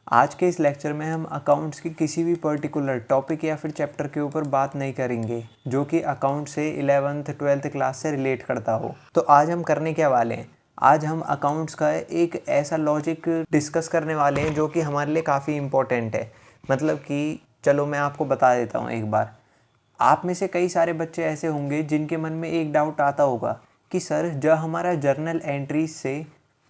आज के इस लेक्चर में हम अकाउंट्स की किसी भी पर्टिकुलर टॉपिक या फिर चैप्टर के ऊपर बात नहीं करेंगे जो कि अकाउंट से 11th 12th क्लास से रिलेट करता हो। तो आज हम करने क्या वाले हैं, आज हम अकाउंट्स का एक ऐसा लॉजिक डिस्कस करने वाले हैं जो कि हमारे लिए काफ़ी इम्पोर्टेंट है। मतलब कि चलो मैं आपको बता देता हूँ एक बार। आप में से कई सारे बच्चे ऐसे होंगे जिनके मन में एक डाउट आता होगा कि सर जब हमारा जर्नल एंट्रीज से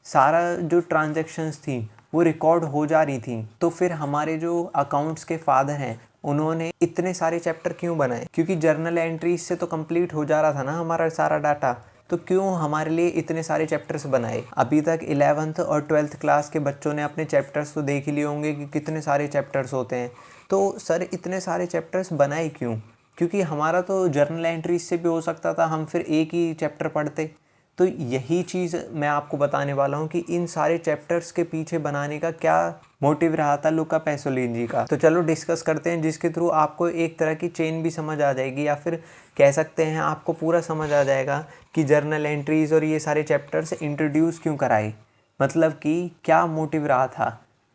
सारा जो ट्रांजैक्शंस थी वो रिकॉर्ड हो जा रही थी, तो फिर हमारे जो अकाउंट्स के फादर हैं उन्होंने इतने सारे चैप्टर क्यों बनाए? क्योंकि जर्नल एंट्रीज से तो कंप्लीट हो जा रहा था ना हमारा सारा डाटा, तो क्यों हमारे लिए इतने सारे चैप्टर्स बनाए? अभी तक 11th और 12th क्लास के बच्चों ने अपने चैप्टर्स तो देख ही लिए होंगे कि कितने सारे चैप्टर्स होते हैं। तो सर इतने सारे चैप्टर्स बनाए क्यों? क्योंकि हमारा तो जर्नल एंट्रीज से भी हो सकता था हम फिर एक ही चैप्टर पढ़ते। तो यही चीज़ मैं आपको बताने वाला हूँ कि इन सारे चैप्टर्स के पीछे बनाने का क्या मोटिव रहा था लुका पैसोलिनी का। तो चलो डिस्कस करते हैं, जिसके थ्रू आपको एक तरह की चेन भी समझ आ जाएगी, या फिर कह सकते हैं आपको पूरा समझ आ जाएगा कि जर्नल एंट्रीज़ और ये सारे चैप्टर्स इंट्रोड्यूस क्यों कराए, मतलब कि क्या मोटिव रहा था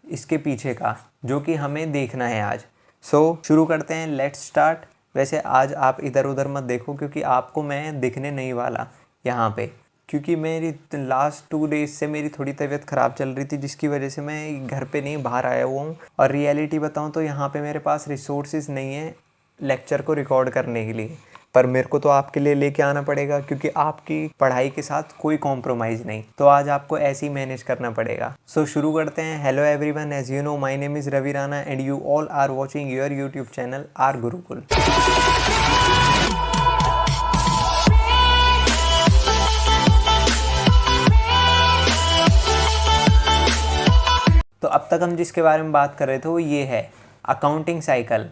इसके पीछे का, जो कि हमें देखना है आज। शुरू करते हैं, लेट्स स्टार्ट। वैसे आज आप इधर उधर मत देखो क्योंकि आपको मैं दिखने नहीं वाला यहाँ पे, क्योंकि मेरी लास्ट 2 डेज से मेरी थोड़ी तबीयत ख़राब चल रही थी, जिसकी वजह से मैं घर पे नहीं बाहर आया हुआ हूँ। और रियलिटी बताऊँ तो यहाँ पे मेरे पास रिसोर्सेज नहीं है लेक्चर को रिकॉर्ड करने के लिए, पर मेरे को तो आपके लिए लेके आना पड़ेगा क्योंकि आपकी पढ़ाई के साथ कोई कॉम्प्रोमाइज़ नहीं, तो आज आपको ऐसे ही मैनेज करना पड़ेगा। शुरू करते हैं। Hello everyone, as you know my name is Ravi Rana and you all are watching your YouTube channel R Gurukul. तो अब तक हम जिसके बारे में बात कर रहे थे वो ये है अकाउंटिंग साइकिल,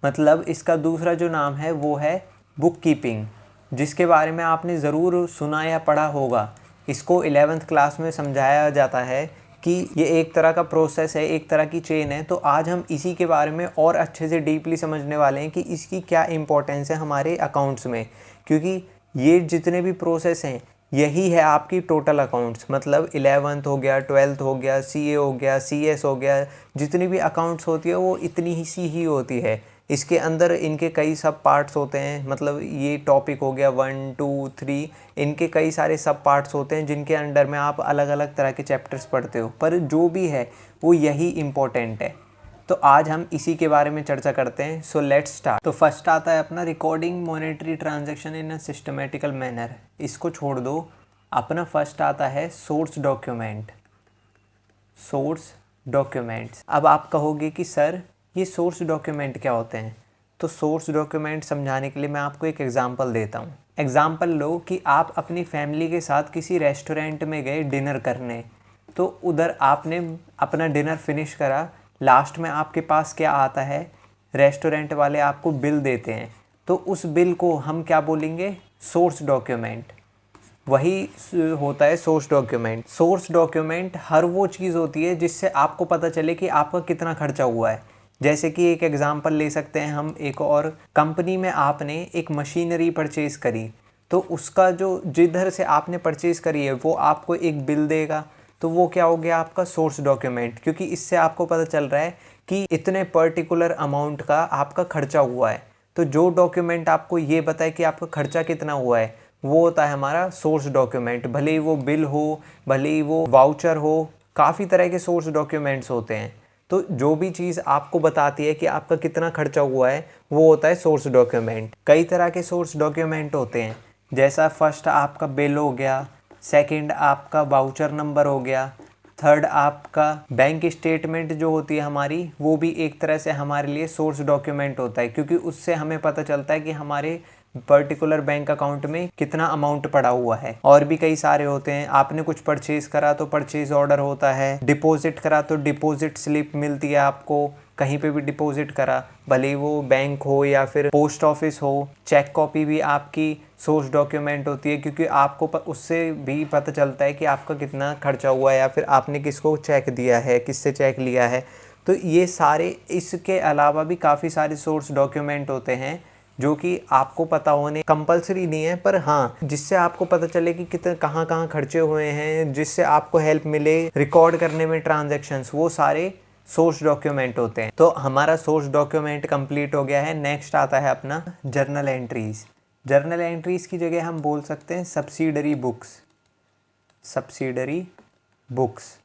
मतलब इसका दूसरा जो नाम है वो है बुक कीपिंग, जिसके बारे में आपने ज़रूर सुना या पढ़ा होगा। इसको 11th क्लास में समझाया जाता है कि ये एक तरह का प्रोसेस है, एक तरह की चेन है। तो आज हम इसी के बारे में और अच्छे से डीपली समझने वाले हैं कि इसकी क्या इम्पोर्टेंस है हमारे अकाउंट्स में, क्योंकि ये जितने भी प्रोसेस हैं यही है आपकी टोटल अकाउंट्स। मतलब 11th हो गया, 12th हो गया, सीए हो गया, सीएस हो गया, जितनी भी अकाउंट्स होती है वो इतनी ही सी ही होती है। इसके अंदर इनके कई सब पार्ट्स होते हैं, मतलब ये टॉपिक हो गया 1 2 3, इनके कई सारे सब पार्ट्स होते हैं जिनके अंडर में आप अलग अलग तरह के चैप्टर्स पढ़ते हो, पर जो भी है वो यही इम्पोर्टेंट है। तो आज हम इसी के बारे में चर्चा करते हैं। So let's start. तो फर्स्ट आता है अपना recording monetary transaction in a systematical manner. इसको छोड़ दो, अपना फर्स्ट आता है सोर्स डॉक्यूमेंट। Source documents. अब आप कहोगे कि सर ये सोर्स डॉक्यूमेंट क्या होते हैं? तो सोर्स डॉक्यूमेंट समझाने के लिए मैं आपको एक एग्जांपल देता हूँ। एग्जांपल लो कि आप अपनी फैमिली के साथ किसी रेस्टोरेंट में गए डिनर करने। तो उधर आपने अपना डिनर फिनिश करा, लास्ट में आपके पास क्या आता है, रेस्टोरेंट वाले आपको बिल देते हैं। तो उस बिल को हम क्या बोलेंगे? Source document. वही होता है सोर्स डॉक्यूमेंट। सोर्स डॉक्यूमेंट हर वो चीज़ होती है जिससे आपको पता चले कि आपका कितना खर्चा हुआ है। जैसे कि एक एग्जांपल ले सकते हैं हम, एक और कंपनी में आपने एक मशीनरी परचेज़ करी, तो उसका जो जिधर से आपने परचेज़ करी है वो आपको एक बिल देगा। तो वो क्या हो गया? आपका सोर्स डॉक्यूमेंट, क्योंकि इससे आपको पता चल रहा है कि इतने पर्टिकुलर अमाउंट का आपका खर्चा हुआ है। तो जो डॉक्यूमेंट आपको ये बताए कि आपका खर्चा कितना हुआ है वो होता है हमारा सोर्स डॉक्यूमेंट। भले ही वो बिल हो, भले ही वो वाउचर हो, काफ़ी तरह के सोर्स डॉक्यूमेंट्स होते हैं। तो जो भी चीज़ आपको बताती है कि आपका कितना खर्चा हुआ है वो होता है सोर्स डॉक्यूमेंट। कई तरह के सोर्स डॉक्यूमेंट होते हैं, जैसा फर्स्ट आपका बिल हो गया, सेकंड आपका वाउचर नंबर हो गया, थर्ड आपका बैंक स्टेटमेंट जो होती है हमारी, वो भी एक तरह से हमारे लिए सोर्स डॉक्यूमेंट होता है, क्योंकि उससे हमें पता चलता है कि हमारे पर्टिकुलर बैंक अकाउंट में कितना अमाउंट पड़ा हुआ है। और भी कई सारे होते हैं, आपने कुछ परचेज करा तो परचेज ऑर्डर होता है, डिपॉजिट करा तो डिपॉजिट स्लिप मिलती है आपको, कहीं पे भी डिपॉजिट करा, भले वो बैंक हो या फिर पोस्ट ऑफिस हो। चेक कॉपी भी आपकी सोर्स डॉक्यूमेंट होती है, क्योंकि आपको उससे भी पता चलता है कि आपका कितना खर्चा हुआ है या फिर आपने किसको चेक दिया है, किससे चेक लिया है। तो ये सारे, इसके अलावा भी काफ़ी सारे सोर्स डॉक्यूमेंट होते हैं जो कि आपको पता होने कंपलसरी नहीं है, पर हाँ जिससे आपको पता चले कि कितने कहाँ कहाँ खर्चे हुए हैं, जिससे आपको हेल्प मिले रिकॉर्ड करने में ट्रांजैक्शंस, वो सारे सोर्स डॉक्यूमेंट होते हैं। तो हमारा सोर्स डॉक्यूमेंट कंप्लीट हो गया है। नेक्स्ट आता है अपना जर्नल एंट्रीज। जर्नल एंट्रीज की जगह हम बोल सकते हैं सब्सिडरी बुक्स। Subsidiary books.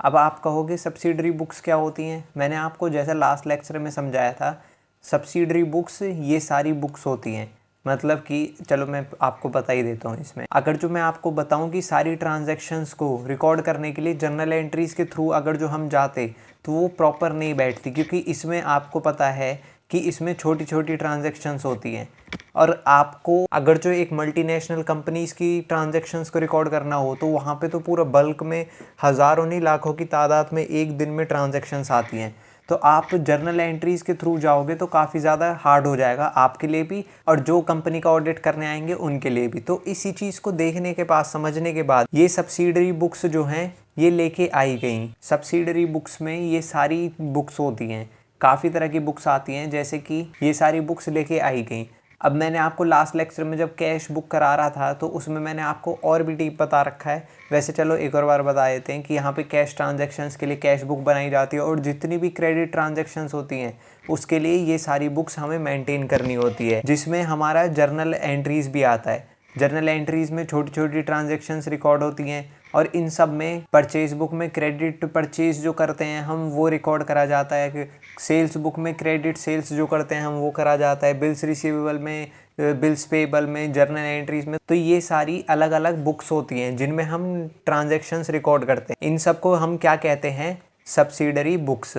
अब आप कहोगे सब्सिडरी बुक्स क्या होती हैं? मैंने आपको जैसा लास्ट लेक्चर में समझाया था, सब्सिडरी बुक्स ये सारी बुक्स होती हैं। मतलब कि चलो मैं आपको बता ही देता हूँ। इसमें अगर जो मैं आपको बताऊँ कि सारी ट्रांजैक्शंस को रिकॉर्ड करने के लिए जर्नल एंट्रीज़ के थ्रू अगर जो हम जाते तो वो प्रॉपर नहीं बैठती, क्योंकि इसमें आपको पता है कि इसमें छोटी छोटी ट्रांजैक्शंस होती हैं। और आपको अगर जो एक मल्टीनेशनल कंपनीज़ की ट्रांजैक्शंस को रिकॉर्ड करना हो तो वहाँ पे तो पूरा बल्क में हज़ारों नहीं लाखों की तादाद में एक दिन में ट्रांजैक्शंस आती हैं। तो आप जर्नल एंट्रीज़ के थ्रू जाओगे तो काफ़ी ज़्यादा हार्ड हो जाएगा आपके लिए भी और जो कंपनी का ऑडिट करने आएंगे उनके लिए भी। तो इसी चीज़ को देखने के बाद, समझने के बाद ये सब्सिडरी बुक्स जो हैं ये लेके आई गई। सब्सिडरी बुक्स में ये सारी बुक्स होती हैं, काफ़ी तरह की बुक्स आती हैं, जैसे कि ये सारी बुक्स लेके आई गई। अब मैंने आपको लास्ट लेक्चर में जब कैश बुक करा रहा था तो उसमें मैंने आपको और भी डीप बता रखा है। वैसे चलो एक और बार बता देते हैं कि यहाँ पे कैश ट्रांजैक्शंस के लिए कैश बुक बनाई जाती है और जितनी भी क्रेडिट ट्रांजैक्शंस होती हैं उसके लिए ये सारी बुक्स हमें मेंटेन करनी होती है, जिसमें हमारा जर्नल एंट्रीज़ भी आता है। जर्नल एंट्रीज़ में छोटी छोटी ट्रांजैक्शंस रिकॉर्ड होती हैं और इन सब में परचेज बुक में क्रेडिट परचेज जो करते हैं हम वो रिकॉर्ड करा जाता है। कि सेल्स बुक में क्रेडिट सेल्स जो करते हैं हम वो करा जाता है। बिल्स रिसीवेबल में, बिल्स पेबल में, जर्नल एंट्रीज में। तो ये सारी अलग अलग बुक्स होती हैं जिनमें हम ट्रांजैक्शंस रिकॉर्ड करते हैं। इन सब को हम क्या कहते हैं? Subsidiary books.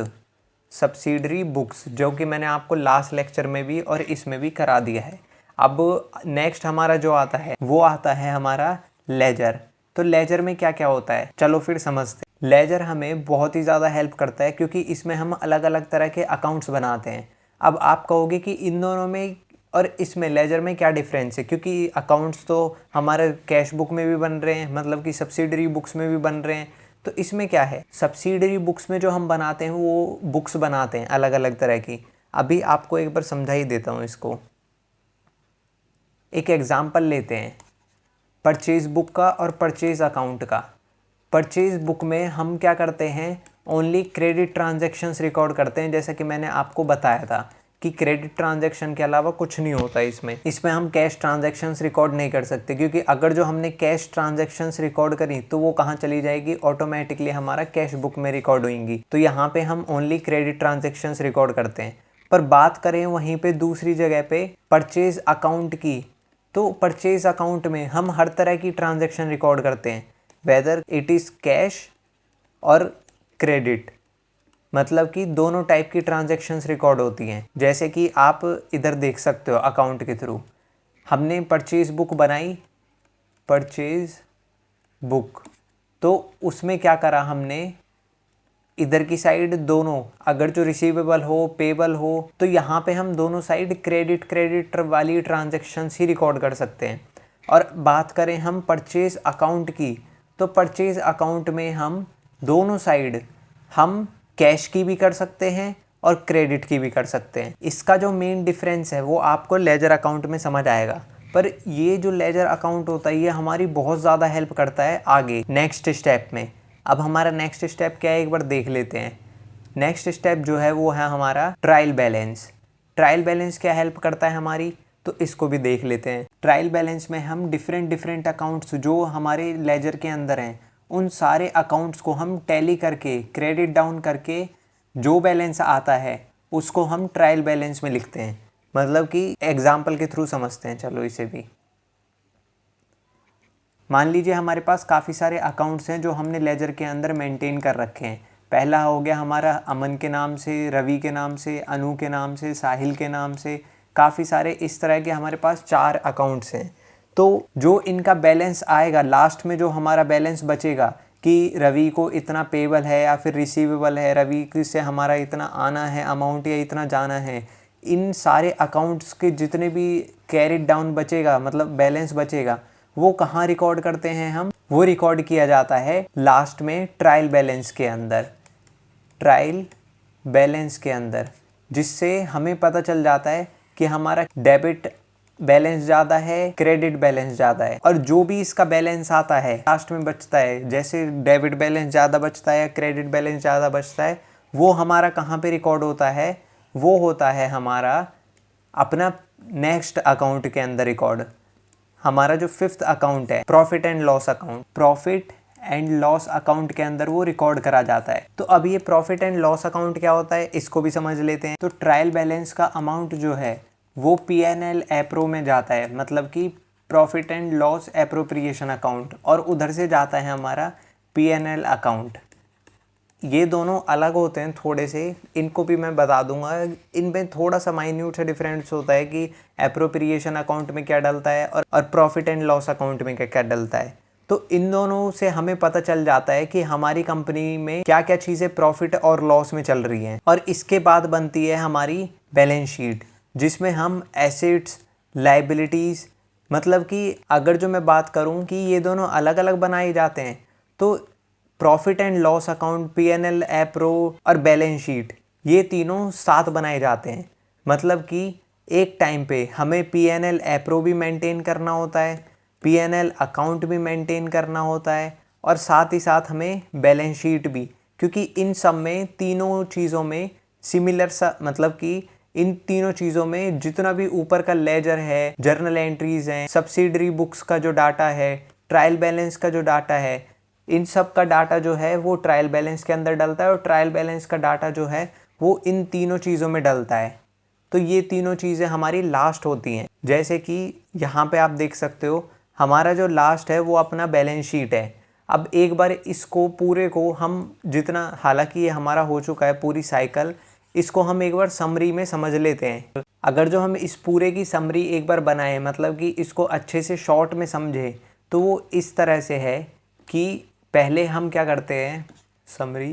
सब्सिडरी बुक्स, जो कि मैंने आपको लास्ट लेक्चर में भी और इसमें भी करा दिया है। अब नेक्स्ट हमारा जो आता है वो आता है हमारा लेजर। तो लेजर में क्या क्या होता है चलो फिर समझते हैं। लेजर हमें बहुत ही ज़्यादा हेल्प करता है क्योंकि इसमें हम अलग अलग तरह के अकाउंट्स बनाते हैं। अब आप कहोगे कि इन दोनों में और इसमें लेजर में क्या डिफरेंस है? क्योंकि अकाउंट्स तो हमारे कैश बुक में भी बन रहे हैं, मतलब कि सब्सिडरी बुक्स में भी बन रहे हैं। तो इसमें क्या है, सब्सिडरी बुक्स में जो हम बनाते हैं वो बुक्स बनाते हैं अलग अलग तरह की। अभी आपको एक बार समझा ही देता हूँ इसको। एक एग्जाम्पल लेते हैं परचेज बुक का और परचेज अकाउंट का। परचेज बुक में हम क्या करते हैं? ओनली क्रेडिट ट्रांजैक्शंस रिकॉर्ड करते हैं, जैसा कि मैंने आपको बताया था कि क्रेडिट ट्रांजैक्शन के अलावा कुछ नहीं होता इसमें हम कैश ट्रांजैक्शंस रिकॉर्ड नहीं कर सकते, क्योंकि अगर जो हमने कैश ट्रांजैक्शंस रिकॉर्ड करी तो वो कहाँ चली जाएगी? ऑटोमेटिकली हमारा कैश बुक में रिकॉर्ड होंगी। तो यहाँ पे हम ओनली क्रेडिट ट्रांजैक्शंस रिकॉर्ड करते हैं। पर बात करें वहीं पे दूसरी जगह पे परचेज अकाउंट की, तो परचेज अकाउंट में हम हर तरह की ट्रांजैक्शन रिकॉर्ड करते हैं, वेदर इट इज़ कैश और क्रेडिट। मतलब कि दोनों टाइप की ट्रांजैक्शंस रिकॉर्ड होती हैं। जैसे कि आप इधर देख सकते हो अकाउंट के थ्रू हमने परचेज बुक बनाई, परचेज बुक। तो उसमें क्या करा हमने? इधर की साइड दोनों, अगर जो रिसीवेबल हो, पेबल हो, तो यहाँ पे हम दोनों साइड क्रेडिट वाली ट्रांजैक्शंस ही रिकॉर्ड कर सकते हैं। और बात करें हम परचेज अकाउंट की, तो परचेज अकाउंट में हम दोनों साइड हम कैश की भी कर सकते हैं और क्रेडिट की भी कर सकते हैं। इसका जो मेन डिफरेंस है वो आपको लेजर अकाउंट में समझ आएगा। पर ये जो लेजर अकाउंट होता है ये हमारी बहुत ज़्यादा हेल्प करता है आगे नेक्स्ट स्टेप में। अब हमारा नेक्स्ट स्टेप क्या है एक बार देख लेते हैं। नेक्स्ट स्टेप जो है वो है हमारा ट्रायल बैलेंस। ट्रायल बैलेंस क्या हेल्प करता है हमारी, तो इसको भी देख लेते हैं। ट्रायल बैलेंस में हम डिफरेंट अकाउंट्स जो हमारे लेजर के अंदर हैं उन सारे अकाउंट्स को हम टैली करके, क्रेडिट डाउन करके जो बैलेंस आता है उसको हम ट्रायल बैलेंस में लिखते हैं। मतलब कि एग्जाम्पल के थ्रू समझते हैं चलो इसे भी। मान लीजिए हमारे पास काफ़ी सारे अकाउंट्स हैं जो हमने लेजर के अंदर मेंटेन कर रखे हैं। पहला हो गया हमारा अमन के नाम से, रवि के नाम से, अनु के नाम से, साहिल के नाम से, काफ़ी सारे इस तरह के हमारे पास 4 अकाउंट्स हैं। तो जो इनका बैलेंस आएगा लास्ट में, जो हमारा बैलेंस बचेगा कि रवि को इतना पेबल है या फिर रिसीवेबल है, रवि से हमारा इतना आना है अमाउंट या इतना जाना है, इन सारे अकाउंट्स के जितने भी कैरिड डाउन बचेगा, मतलब बैलेंस बचेगा, वो कहाँ रिकॉर्ड करते हैं हम? वो रिकॉर्ड किया जाता है लास्ट में ट्रायल बैलेंस के अंदर। ट्रायल बैलेंस के अंदर, जिससे हमें पता चल जाता है कि हमारा डेबिट बैलेंस ज़्यादा है, क्रेडिट बैलेंस ज़्यादा है। और जो भी इसका बैलेंस आता है लास्ट में बचता है, जैसे डेबिट बैलेंस ज़्यादा बचता है या क्रेडिट बैलेंस ज़्यादा बचता है, वो हमारा कहाँ पे रिकॉर्ड होता है, वो होता है हमारा अपना नेक्स्ट अकाउंट के अंदर रिकॉर्ड। हमारा जो 5th अकाउंट है profit and loss account, profit and loss account के अंदर वो रिकॉर्ड करा जाता है। तो अब ये प्रॉफिट एंड लॉस अकाउंट क्या होता है इसको भी समझ लेते हैं। तो ट्रायल बैलेंस का अमाउंट जो है वो P&L एप्रो में जाता है, मतलब कि profit and loss appropriation account, और उधर से जाता है हमारा P&L अकाउंट। ये दोनों अलग होते हैं थोड़े से, इनको भी मैं बता दूंगा। इनमें थोड़ा सा माइन्यूट सा डिफरेंस होता है कि एप्रोप्रिएशन अकाउंट में क्या डलता है और प्रॉफिट एंड लॉस अकाउंट में क्या क्या डलता है। तो इन दोनों से हमें पता चल जाता है कि हमारी कंपनी में क्या क्या चीज़ें प्रॉफिट और लॉस में चल रही हैं। और इसके बाद बनती है हमारी बैलेंस शीट, जिसमें हम एसेट्स, लाइबिलिटीज़, मतलब कि अगर जो मैं बात करूं कि ये दोनों अलग अलग बनाए जाते हैं तो profit and loss account, P&L appro और बैलेंस शीट, ये तीनों साथ बनाए जाते हैं। मतलब कि एक टाइम पे हमें P&L एप्रो भी मेंटेन करना होता है, P&L अकाउंट भी मेंटेन करना होता है, और साथ ही साथ हमें बैलेंस शीट भी, क्योंकि इन सब में तीनों चीज़ों में सिमिलर सा, मतलब कि इन तीनों चीज़ों में जितना भी ऊपर का लेजर है, जर्नल एंट्रीज हैं, सब्सिडरी बुक्स का जो डाटा है, ट्रायल बैलेंस का जो डाटा है, इन सब का डाटा जो है वो ट्रायल बैलेंस के अंदर डलता है, और ट्रायल बैलेंस का डाटा जो है वो इन तीनों चीज़ों में डलता है। तो ये तीनों चीज़ें हमारी लास्ट होती हैं। जैसे कि यहाँ पे आप देख सकते हो हमारा जो लास्ट है वो अपना बैलेंस शीट है। अब एक बार इसको पूरे को हम जितना, हालांकि ये हमारा हो चुका है पूरी साइकिल, इसको हम एक बार समरी में समझ लेते हैं। अगर जो हम इस पूरे की समरी एक बार बनाएं, मतलब कि इसको अच्छे से शॉर्ट में समझें, तो वो इस तरह से है कि पहले हम क्या करते हैं, समरी,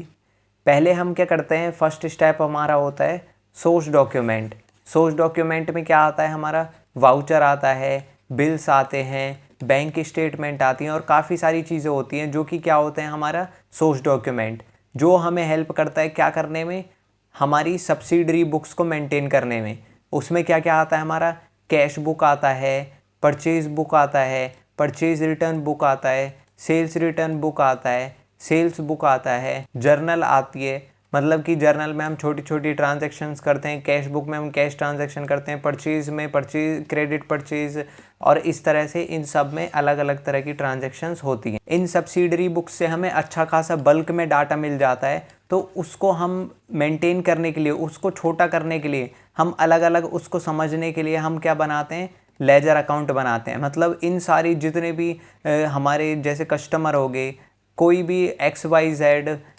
पहले हम क्या करते हैं, फर्स्ट स्टेप हमारा होता है सोर्स डॉक्यूमेंट। सोर्स डॉक्यूमेंट में क्या आता है, हमारा वाउचर आता है, बिल्स आते हैं, बैंक स्टेटमेंट आती हैं, और काफ़ी सारी चीज़ें होती हैं जो कि क्या होते हैं हमारा सोर्स डॉक्यूमेंट, जो हमें हेल्प करता है क्या करने में, हमारी सब्सिडरी बुक्स को मेंटेन करने में। उसमें क्या क्या आता है, हमारा कैश बुक आता है, परचेज बुक आता है, परचेज रिटर्न बुक आता है, सेल्स रिटर्न बुक आता है, सेल्स बुक आता है, जर्नल आती है, मतलब कि जर्नल में हम छोटी छोटी ट्रांजैक्शंस करते हैं, कैश बुक में हम कैश ट्रांजैक्शन करते हैं, परचेज में परचेज, क्रेडिट परचेज, और इस तरह से इन सब में अलग अलग तरह की ट्रांजैक्शंस होती हैं। इन सब्सिडरी बुक्स से हमें अच्छा खासा बल्क में डाटा मिल जाता है, तो उसको हम मेंटेन करने के लिए, उसको छोटा करने के लिए, हम अलग अलग उसको समझने के लिए हम क्या बनाते हैं, लेजर अकाउंट बनाते हैं। मतलब इन सारी जितने भी हमारे जैसे कस्टमर हो गए, कोई भी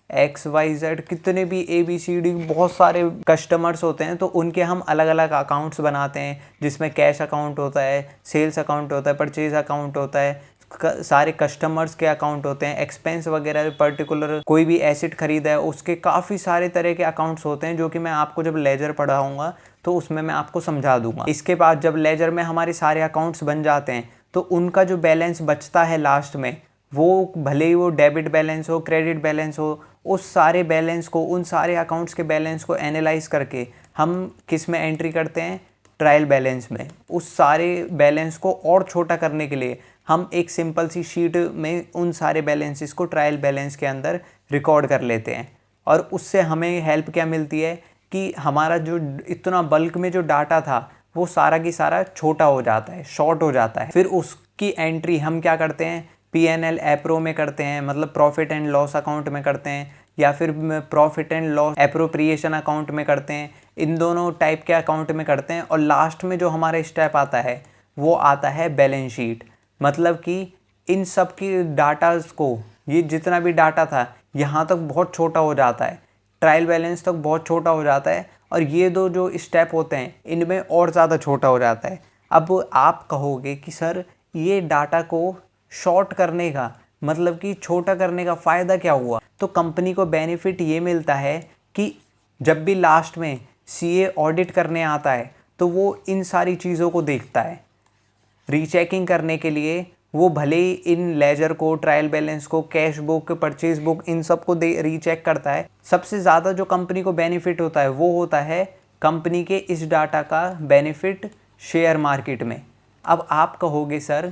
XYZ कितने भी ABCD बहुत सारे कस्टमर्स होते हैं, तो उनके हम अलग अलग अकाउंट्स बनाते हैं, जिसमें कैश अकाउंट होता है, सेल्स अकाउंट होता है, परचेज अकाउंट होता है, सारे कस्टमर्स के अकाउंट होते हैं, एक्सपेंस वगैरह, पर्टिकुलर कोई भी एसेट खरीदा है उसके काफ़ी सारे तरह के अकाउंट्स होते हैं, जो कि मैं आपको जब लेजर पढ़ाऊँगा तो उसमें मैं आपको समझा दूंगा। इसके बाद जब लेजर में हमारे सारे अकाउंट्स बन जाते हैं, तो उनका जो बैलेंस बचता है लास्ट में, वो भले ही वो डेबिट बैलेंस हो, क्रेडिट बैलेंस हो, उस सारे बैलेंस को, उन सारे अकाउंट्स के बैलेंस को एनालाइज करके हम किस में एंट्री करते हैं, ट्रायल बैलेंस में। उस सारे बैलेंस को और छोटा करने के लिए हम एक सिंपल सी शीट में उन सारे बैलेंसेस को ट्रायल बैलेंस के अंदर रिकॉर्ड कर लेते हैं, और उससे हमें हेल्प क्या मिलती है कि हमारा जो इतना बल्क में जो डाटा था वो सारा की सारा छोटा हो जाता है, शॉर्ट हो जाता है। फिर उसकी एंट्री हम क्या करते हैं, P&L एप्रो में करते हैं, मतलब प्रॉफिट एंड लॉस अकाउंट में करते हैं, या फिर profit and loss appropriation account में करते हैं, इन दोनों टाइप के अकाउंट में करते हैं। और लास्ट में जो हमारा स्टेप आता है वो आता है बैलेंस शीट। मतलब कि इन सब की डाटाज को, ये जितना भी डाटा था यहाँ तक बहुत छोटा हो जाता है, ट्रायल बैलेंस तक बहुत छोटा हो जाता है, और ये दो जो स्टेप होते हैं इनमें और ज़्यादा छोटा हो जाता है। अब आप कहोगे कि सर ये डाटा को शॉर्ट करने का, मतलब कि छोटा करने का फ़ायदा क्या हुआ। तो कंपनी को बेनिफिट ये मिलता है कि जब भी लास्ट में CA ऑडिट करने आता है तो वो इन सारी चीज़ों को देखता है, रीचेकिंग करने के लिए वो भले ही इन लेजर को, ट्रायल बैलेंस को, कैश बुक, परचेज बुक, इन सब को रीचेक करता है। सबसे ज़्यादा जो कंपनी को बेनिफिट होता है वो होता है कंपनी के इस डाटा का बेनिफिट शेयर मार्केट में। अब आप कहोगे सर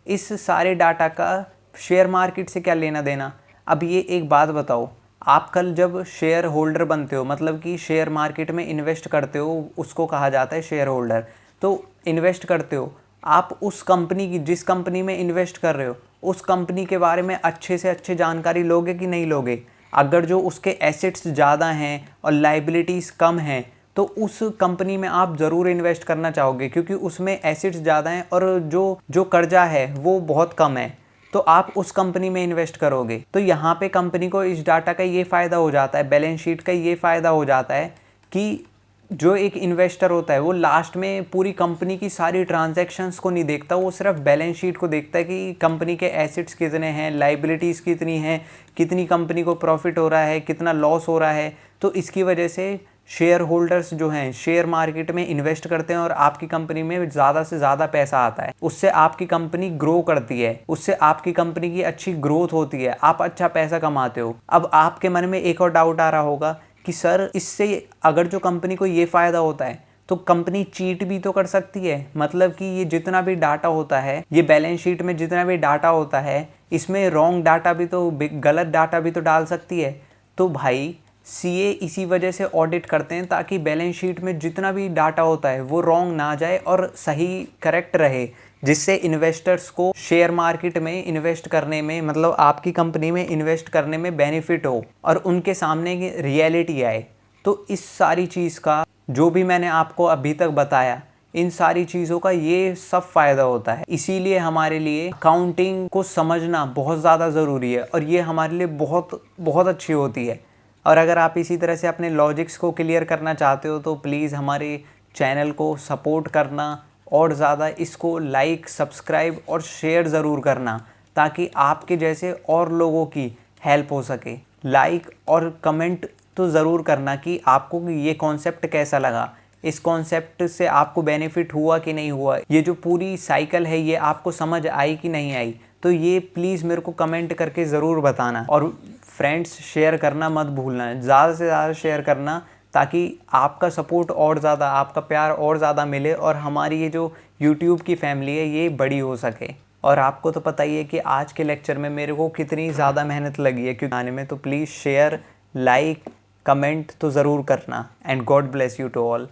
इस सारे डाटा का शेयर मार्केट से क्या लेना देना। अब ये एक बात बताओ, आप कल जब शेयर होल्डर बनते हो, मतलब कि शेयर मार्केट में इन्वेस्ट करते हो, उसको कहा जाता है शेयर होल्डर। तो इन्वेस्ट करते हो आप उस कंपनी की, जिस कंपनी में इन्वेस्ट कर रहे हो उस कंपनी के बारे में अच्छे से अच्छे जानकारी लोगे कि नहीं लोगे। अगर जो उसके एसेट्स ज़्यादा हैं और लाइबिलिटीज़ कम हैं तो उस कंपनी में आप ज़रूर इन्वेस्ट करना चाहोगे, क्योंकि उसमें एसेट्स ज़्यादा हैं और जो जो कर्जा है वो बहुत कम है, तो आप उस कंपनी में इन्वेस्ट करोगे। तो यहाँ पे कंपनी को इस डाटा का ये फ़ायदा हो जाता है, बैलेंस शीट का ये फ़ायदा हो जाता है कि जो एक इन्वेस्टर होता है वो लास्ट में पूरी कंपनी की सारी ट्रांजैक्शंस को नहीं देखता, वो सिर्फ बैलेंस शीट को देखता है कि कंपनी के एसेट्स कितने हैं, लाइबिलिटीज़ कितनी हैं, कितनी कंपनी को प्रॉफिट हो रहा है, कितना लॉस हो रहा है। तो इसकी वजह से शेयर होल्डर्स जो हैं शेयर मार्केट में इन्वेस्ट करते हैं और आपकी कंपनी में ज़्यादा से ज़्यादा पैसा आता है। उससे आपकी कंपनी ग्रो करती है, उससे आपकी कंपनी की अच्छी ग्रोथ होती है, आप अच्छा पैसा कमाते हो। अब आपके मन में एक और डाउट आ रहा होगा कि सर इससे अगर जो कंपनी को ये फ़ायदा होता है तो कंपनी चीट भी तो कर सकती है, मतलब कि ये जितना भी डाटा होता है, ये बैलेंस शीट में जितना भी डाटा होता है, इसमें रॉन्ग डाटा भी तो, गलत डाटा भी तो डाल सकती है। तो भाई सीए इसी वजह से ऑडिट करते हैं ताकि बैलेंस शीट में जितना भी डाटा होता है वो रॉन्ग ना जाए और सही करेक्ट रहे, जिससे इन्वेस्टर्स को शेयर मार्केट में इन्वेस्ट करने में, मतलब आपकी कंपनी में इन्वेस्ट करने में बेनिफिट हो और उनके सामने रियलिटी आए। तो इस सारी चीज़ का जो भी मैंने आपको अभी तक बताया, इन सारी चीज़ों का ये सब फ़ायदा होता है। इसीलिए हमारे लिए अकाउंटिंग को समझना बहुत ज़्यादा ज़रूरी है और ये हमारे लिए बहुत बहुत अच्छी होती है। और अगर आप इसी तरह से अपने लॉजिक्स को क्लियर करना चाहते हो तो प्लीज़ हमारे चैनल को सपोर्ट करना और ज़्यादा इसको लाइक, सब्सक्राइब और शेयर ज़रूर करना, ताकि आपके जैसे और लोगों की हेल्प हो सके। लाइक और कमेंट तो ज़रूर करना कि आपको ये कॉन्सेप्ट कैसा लगा, इस कॉन्सेप्ट से आपको बेनिफिट हुआ कि नहीं हुआ, ये जो पूरी साइकिल है ये आपको समझ आई कि नहीं आई। तो ये प्लीज़ मेरे को कमेंट करके ज़रूर बताना। और फ्रेंड्स, शेयर करना मत भूलना, ज़्यादा से ज़्यादा शेयर करना, ताकि आपका सपोर्ट और ज़्यादा, आपका प्यार और ज़्यादा मिले और हमारी ये जो यूट्यूब की फैमिली है ये बड़ी हो सके। और आपको तो पता ही है कि आज के लेक्चर में मेरे को कितनी ज़्यादा मेहनत लगी है क्योंकि आने में। तो प्लीज़ शेयर, लाइक, कमेंट तो ज़रूर करना। And God bless you to all.